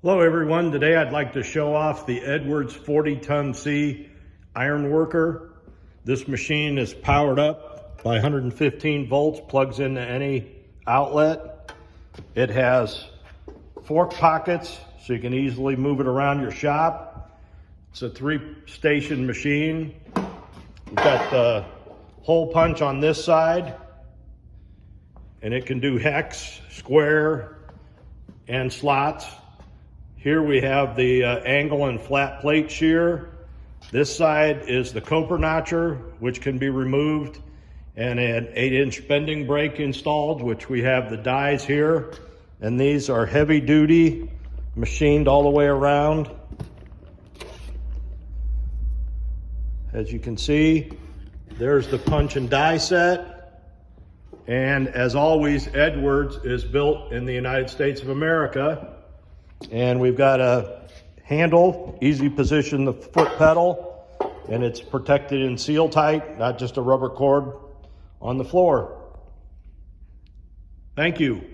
Hello everyone, today I'd like to show off the Edwards 40-ton C Ironworker. This machine is powered up by 115 volts, plugs into any outlet. It has fork pockets so you can easily move it around your shop. It's a 3-station machine. We've got the hole punch on this side, and it can do hex, square, and slots. Here we have the angle and flat plate shear. This side is the coper notcher, which can be removed, and an 8-inch bending brake installed, which we have the dies here. And these are heavy duty, machined all the way around. As you can see, there's the punch and die set. And as always, Edwards is built in the United States of America. And we've got a handle, easy position the foot pedal, and it's protected in seal tight, not just a rubber cord on the floor. Thank you.